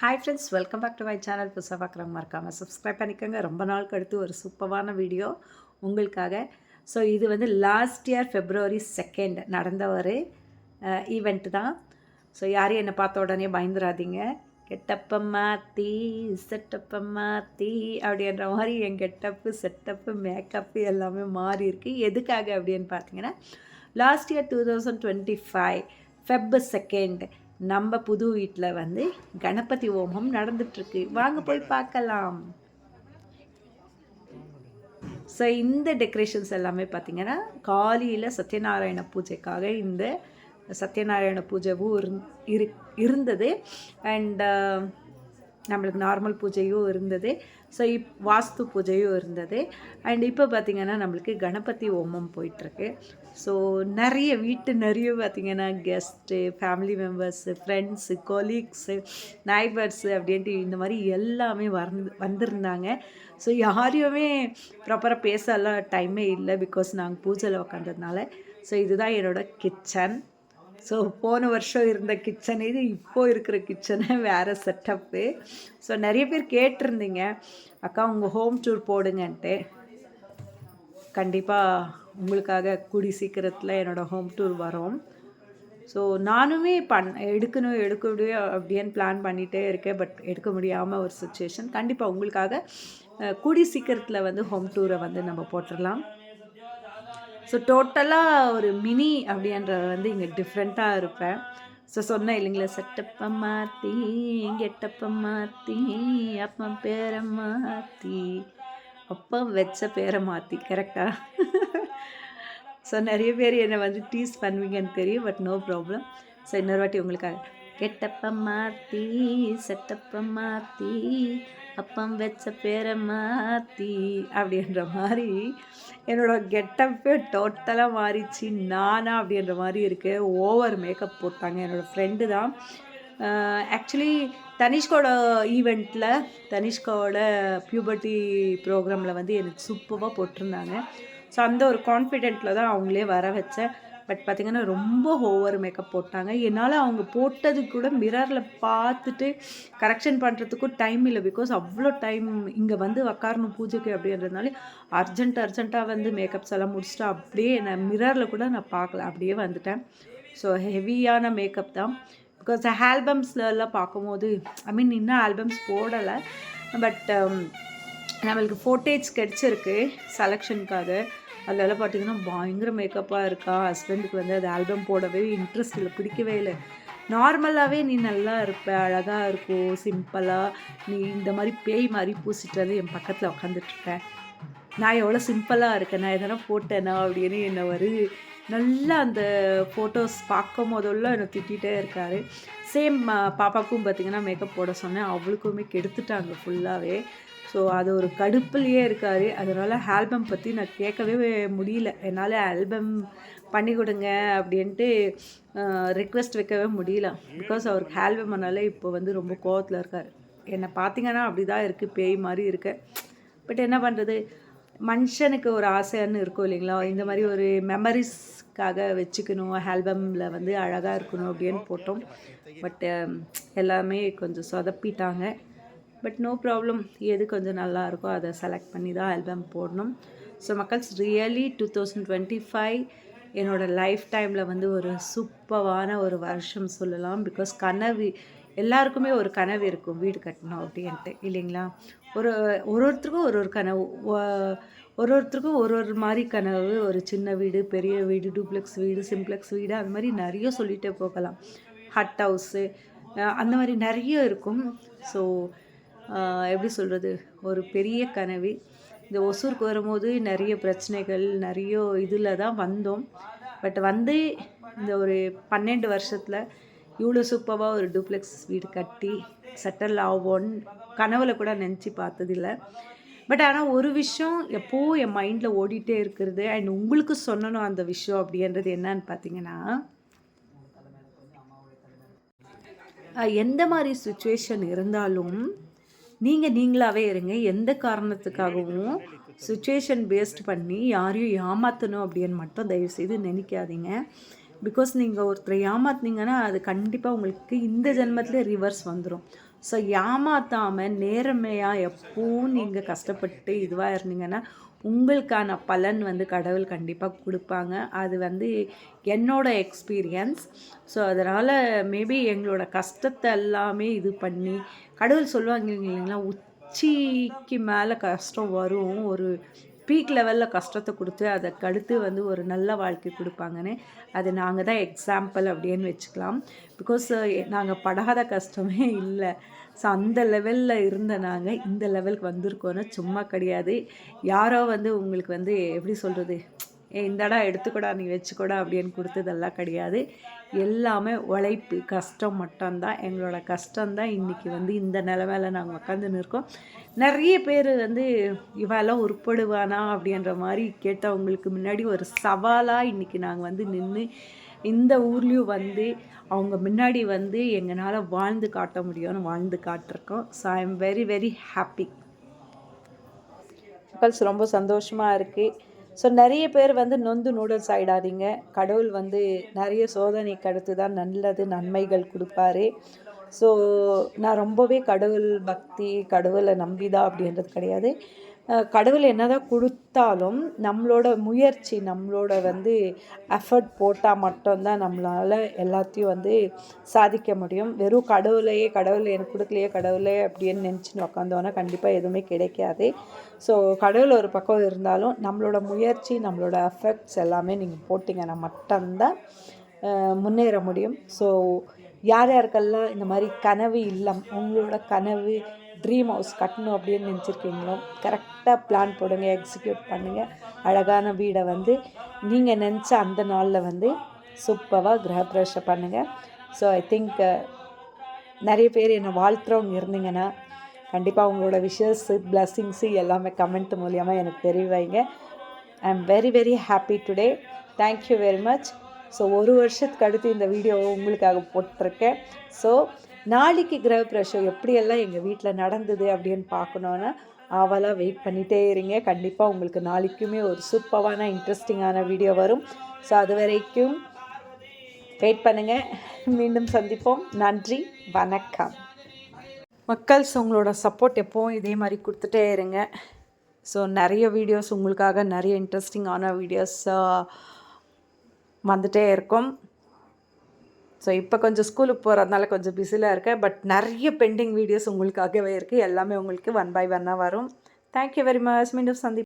Hi friends, welcome back to my channel. புதுசாக பார்க்குறவங்க மறக்காமல் சப்ஸ்கிரைப் பண்ணிக்கோங்க. ரொம்ப நாளுக்கு அடுத்து ஒரு சூப்பரான வீடியோ உங்களுக்காக. ஸோ இது வந்து லாஸ்ட் இயர் February 2 நடந்த ஒரு ஈவெண்ட்டு தான். ஸோ யாரையும் என்னை பார்த்த உடனே பயந்துடாதீங்க. கெட்டப்பை மாற்றி செட்டப்பை மாற்றி அப்படின்ற மாதிரி என் கெட்டப்பு செட்டப்பு மேக்கப்பு எல்லாமே மாறி இருக்குது. எதுக்காக அப்படின்னு பார்த்தீங்கன்னா, லாஸ்ட் இயர் 2025 Feb 2 நம்ம புது வீட்டில் வந்து கணபதி ஹோமம் நடந்துட்டுருக்கு. வாங்க போய் பார்க்கலாம். ஸோ இந்த டெக்கரேஷன்ஸ் எல்லாமே பார்த்திங்கன்னா காலையில் சத்யநாராயண பூஜைக்காக இந்த சத்யநாராயண பூஜைவும் இருந்தது. அண்ட் நம்மளுக்கு நார்மல் பூஜையும் இருந்தது. ஸோ வாஸ்து பூஜையும் இருந்தது. அண்ட் இப்போ பார்த்திங்கன்னா நம்மளுக்கு கணபதி ஹோமம் போயிட்டுருக்கு. ஸோ நிறைய பார்த்திங்கன்னா guest, family members, friends, colleagues, neighbours அப்படின்ட்டு இந்த மாதிரி எல்லாமே வந்திருந்தாங்க. ஸோ யாரையுமே ப்ராப்பராக பேசலாம் டைமே இல்லை, பிகாஸ் நாங்கள் பூஜையில் உக்காந்ததுனால. ஸோ இதுதான் என்னோடய கிச்சன். ஸோ போன வருஷம் இருந்த கிச்சன் இது, இப்போது இருக்கிற கிச்சனை வேறு செட்டப்பு. ஸோ நிறைய பேர் கேட்டிருந்தீங்க, அக்கா உங்கள் ஹோம் டூர் போடுங்கன்ட்டு. கண்டிப்பாக உங்களுக்காக கூடி சீக்கிரத்தில் என்னோடய ஹோம் டூர் வரும். ஸோ நானுமே எடுக்கணும் அப்படின்னு பிளான் பண்ணிகிட்டே இருக்கேன். பட் எடுக்க முடியாமல் ஒரு சுச்சுவேஷன். கண்டிப்பாக உங்களுக்காக கூடி சீக்கிரத்தில் வந்து ஹோம் டூரை வந்து நம்ம போட்டுடலாம். ஸோ டோட்டலாக ஒரு மினி அப்படின்றத வந்து இங்கே டிஃப்ரெண்ட்டாக இருப்பேன். ஸோ சொன்னேன் இல்லைங்களா, செட்டப்பை மாற்றி கெட்டப்பை மாற்றி அப்பம் பேரை மாற்றி அப்பம் வச்ச பேரை மாற்றி கரெக்டாக. ஸோ நிறைய பேர் என்னை வந்து டீஸ் பண்ணுவீங்கன்னு தெரியும், பட் நோ ப்ராப்ளம். ஸோ இன்னொரு வாட்டி உங்களுக்காக கெட்டப்பை மாற்றி செட்டப்பை மாற்றி அப்பம் வச்ச பேரை மாற்றி அப்படின்ற மாதிரி என்னோடய கெட்டப்பே டோட்டலாக மாறிச்சு. நானா அப்படின்ற மாதிரி இருக்கு. ஓவர் மேக்கப் போட்டாங்க. என்னோடய ஃப்ரெண்டு தான். ஆக்சுவலி தனிஷ்கோட ஈவெண்ட்டில், தனிஷ்காவோட பியூபர்ட்டி ப்ரோக்ராமில் வந்து எனக்கு சூப்பராக போட்டிருந்தாங்க. ஸோ அந்த ஒரு கான்ஃபிடென்ட்டில் தான் அவங்களே வர வச்சேன். பட் பார்த்திங்கன்னா ரொம்ப ஓவர் மேக்கப் போட்டாங்க. என்னால் அவங்க போட்டது கூட மிரரில் பார்த்துட்டு கரெக்ஷன் பண்ணுறதுக்கும் டைம் இல்லை, பிகாஸ் அவ்வளோ டைம் இங்கே வந்து உக்காரணும் பூஜைக்கு அப்படின்றதுனால அர்ஜென்ட்டாக வந்து மேக்கப்ஸ் எல்லாம் முடிச்சுட்டு அப்படியே நான் மிரரில் கூட நான் பார்க்கல, அப்படியே வந்துட்டேன். ஸோ ஹெவியான மேக்கப் தான். பிகாஸ் ஆல்பம்ஸ்லாம் பார்க்கும்போது, இன்னும் ஆல்பம்ஸ் போடலை, பட் நம்மளுக்கு ஃபோட்டேஜ் கிடச்சிருக்கு செலெக்ஷனுக்காக. அதெல்லாம் பார்த்திங்கன்னா பயங்கர மேக்கப்பாக இருக்கா. ஹஸ்பண்டுக்கு வந்து அது ஆல்பம் போடவே இன்ட்ரெஸ்ட் இல்லை, பிடிக்கவே இல்லை. நார்மலாகவே நீ நல்லா இருப்ப, அழகாக இருக்கும், சிம்பிளாக நீ இந்த மாதிரி பேய் மாதிரி பூசிட்டு வந்து என் பக்கத்தில் உட்காந்துட்ருக்கேன். நான் எவ்வளோ சிம்பிளாக இருக்கேன், நான் எதனா போட்டேனா அப்படின்னு என்னை நல்லா அந்த ஃபோட்டோஸ் பார்க்கும் போதெல்லாம் என்னை திட்டிகிட்டே இருக்கார். சேம் பாப்பாவுக்கும் பார்த்திங்கன்னா மேக்கப் போட சொன்னேன், அவளுக்குமே கெடுத்துட்டாங்க ஃபுல்லாகவே. ஸோ அது ஒரு கடுப்புலையே இருக்கார். அதனால் ஆல்பம் பற்றி நான் கேட்கவே முடியல. என்னால் ஆல்பம் பண்ணி கொடுங்க அப்படின்ட்டு ரிக்வெஸ்ட் வைக்கவே முடியல, பிகாஸ் அவருக்கு ஆல்பம் பண்ணாலே இப்போ வந்து ரொம்ப கோவத்தில் இருக்கார். என்னை பார்த்திங்கன்னா அப்படி தான் இருக்குது, பேய் மாதிரி இருக்கு. பட் என்ன பண்ணுறது, மனுஷனுக்கு ஒரு ஆசைன்னு இருக்கும் இல்லைங்களா, இந்த மாதிரி ஒரு மெமரிஸ்க்காக வச்சுக்கணும், ஆல்பமில் வந்து அழகாக இருக்கணும் அப்படின்னு போட்டோம். பட் எல்லாமே கொஞ்சம் சொதப்பிட்டாங்க. பட் நோ ப்ராப்ளம், எது கொஞ்சம் நல்லா இருக்கோ அதை செலக்ட் பண்ணி தான் ஆல்பம் போடணும். ஸோ மக்கள்ஸ், ரியலி 2025 என்னோடய லைஃப் டைமில் வந்து ஒரு சூப்பரான ஒரு வருஷம் சொல்லலாம். பிகாஸ் கனவு எல்லாருக்குமே ஒரு கனவு இருக்கும், வீடு கட்டணும் அப்படின்ட்டு இல்லைங்களா. ஒருத்தருக்கும் ஒரு கனவு, ஒருத்தருக்கும் ஒரு மாதிரி கனவு. ஒரு சின்ன வீடு, பெரிய வீடு, டூப்ளெக்ஸ் வீடு, சிம்ப்ளெக்ஸ் வீடு, அது மாதிரி நிறைய சொல்லிகிட்டே போகலாம். ஹட் ஹவுஸு, அந்த மாதிரி நிறைய இருக்கும். ஸோ எப்படி சொல்கிறது, ஒரு பெரிய கனவு. இந்த ஒசூருக்கு வரும்போது நிறைய பிரச்சனைகள், நிறைய இதில் தான் வந்தோம். பட் வந்து இந்த ஒரு 12 வருஷத்தில் இவ்வளோ சூப்பராக ஒரு டூப்ளெக்ஸ் வீடு கட்டி செட்டில் ஆகும்னு கனவுல கூட நினச்சி பார்த்ததில்லை. பட் ஆனால் ஒரு விஷயம் எப்போவும் என் மைண்டில் ஓடிட்டே இருக்கிறது, அண்ட் உங்களுக்கு சொல்லணும் அந்த விஷயம் அப்படின்றது என்னன்னு பார்த்தீங்கன்னா, எந்த மாதிரி சுச்சுவேஷன் இருந்தாலும் நீங்களாகவே இருங்க. எந்த காரணத்துக்காகவும் சுச்சுவேஷன் பேஸ்ட் பண்ணி யாரையும் ஏமாற்றணும் அப்படின்னு மட்டும் தயவுசெய்து நினைக்காதீங்க. பிகாஸ் நீங்கள் ஒருத்தரை ஏமாத்துனீங்கன்னா அது கண்டிப்பாக உங்களுக்கு இந்த ஜென்மத்தில் ரிவர்ஸ் வந்துடும். ஸோ ஏமாத்தாமல் நேர்மையாக எப்பவும் நீங்கள் கஷ்டப்பட்டு இதுவாக இருந்தீங்கன்னா உங்களுக்கான பலன் வந்து கடவுள் கண்டிப்பாக கொடுப்பாங்க. அது வந்து என்னோட எக்ஸ்பீரியன்ஸ். ஸோ அதனால் மேபி எங்களோட கஷ்டத்தை எல்லாமே இது பண்ணி கடவுள் சொல்லுவாங்க இல்லைங்களா, உச்சிக்கு மேலே கஷ்டம் வரும், ஒரு பீக் லெவலில் கஷ்டத்தை கொடுத்து அதுக்கு அடுத்து வந்து ஒரு நல்ல வாழ்க்கை கொடுப்பாங்கன்னு. அது நாங்கள் தான் எக்ஸாம்பிள் அப்படின்னு வச்சுக்கலாம். பிகாஸ் நாங்கள் படாத கஷ்டமே இல்லை. ஸோ அந்த லெவலில் இருந்த நாங்கள் இந்த லெவலுக்கு வந்திருக்கோன்னு சும்மா கிடையாது. யாரோ வந்து உங்களுக்கு வந்து எப்படி சொல்கிறது, இந்தடா எடுத்துக்கூடா நீ வச்சுக்கூடா அப்படின்னு கொடுத்ததெல்லாம் கிடையாது. எல்லாமே உழைப்பு கஷ்டம் மட்டும்தான். எங்களோட கஷ்டம்தான் இன்றைக்கி வந்து இந்த நிலமையில நாங்கள் உட்காந்துன்னு இருக்கோம். நிறைய பேர் வந்து இவெல்லாம் உருப்படுவானா அப்படின்ற மாதிரி கேட்டவங்களுக்கு முன்னாடி ஒரு சவாலாக இன்றைக்கி நாங்கள் வந்து நின்று இந்த ஊர்லேயும் வந்து அவங்க முன்னாடி வந்து எங்களால் வாழ்ந்து காட்ட முடியும்னு வாழ்ந்து காட்டிருக்கோம். So I am very very happy. மக்கள்ஸ் ரொம்ப சந்தோஷமாக இருக்குது. ஸோ நிறைய பேர் வந்து நொந்து நூடுல்ஸ் ஆகிடாதீங்க. கடவுள் வந்து நிறைய சோதனைக்கு அடுத்து தான் நல்லது நன்மைகள் கொடுப்பாரு. ஸோ நான் ரொம்பவே கடவுள் பக்தி, கடவுளை நம்பிதான் அப்படின்றது கிடையாது. கடவுள் என்ன தான் கொடுத்தாலும் நம்மளோட முயற்சி, நம்மளோட வந்து எஃபர்ட் போட்டால் மட்டும்தான் நம்மளால் எல்லாத்தையும் வந்து சாதிக்க முடியும். வெறும் கடவுள் எனக்கு கொடுக்கலையே கடவுளே அப்படின்னு நினச்சின்னு உக்காந்தோன்னா கண்டிப்பாக எதுவுமே கிடைக்காது. ஸோ கடவுள் ஒரு பக்கம் இருந்தாலும் நம்மளோட முயற்சி, நம்மளோட எஃபர்ட்ஸ் எல்லாமே நீங்கள் போட்டிங்கன்னா மட்டும்தான் முன்னேற முடியும். ஸோ யார் யாருக்கெல்லாம் இந்த மாதிரி கனவு இல்லம், உங்களோட கனவு ட்ரீம் ஹவுஸ் கட்டணும் அப்படின்னு நினச்சிருக்கீங்களோ கரெக்டாக பிளான் போடுங்க, எக்ஸிக்யூட் பண்ணுங்கள். அழகான வீடை வந்து நீங்கள் நினச்ச அந்த நாளில் வந்து சூப்பராக கிரகப்பிரவேசம் பண்ணுங்கள். ஸோ ஐ திங்க் நிறைய பேர் என்னை வாழ்த்துறவங்க இருந்தீங்கன்னா கண்டிப்பாக உங்களோட விஷஸ்ஸு பிளஸ்ஸிங்ஸு எல்லாமே கமெண்ட் மூலிமா எனக்கு தெரிவிங்க. ஐ am very very happy today. Thank you very much. So ஒரு வருஷத்துக்கு அடுத்து இந்த வீடியோவை உங்களுக்காக போட்டிருக்கேன். ஸோ நாளைக்கு கிரகப்பிரவேசம் எப்படியெல்லாம் எங்கள் வீட்டில் நடந்தது அப்படின்னு பார்க்கணுன்னா ஆவலாக வெயிட் பண்ணிகிட்டே இருங்க. கண்டிப்பாக உங்களுக்கு நாளைக்குமே ஒரு சூப்பரான இன்ட்ரெஸ்டிங்கான வீடியோ வரும். ஸோ அது வரைக்கும் வெயிட் பண்ணுங்கள். மீண்டும் சந்திப்போம். நன்றி, வணக்கம். மக்கள்ஸ் உங்களோட சப்போர்ட் எப்போவும் இதே மாதிரி கொடுத்துட்டே இருங்க. ஸோ நிறைய வீடியோஸ் உங்களுக்காக, நிறைய இன்ட்ரெஸ்டிங்கான வீடியோஸ் வந்துகிட்டே இருக்கும். ஸோ இப்போ கொஞ்சம் ஸ்கூலுக்கு போகிறதுனால கொஞ்சம் பிஸியில் இருக்கேன். பட் நிறைய பெண்டிங் வீடியோஸ் உங்களுக்காகவே இருக்குது. எல்லாமே உங்களுக்கு 1 by 1 வரும். Thank you very much. மீண்டும் சந்திப்போம்.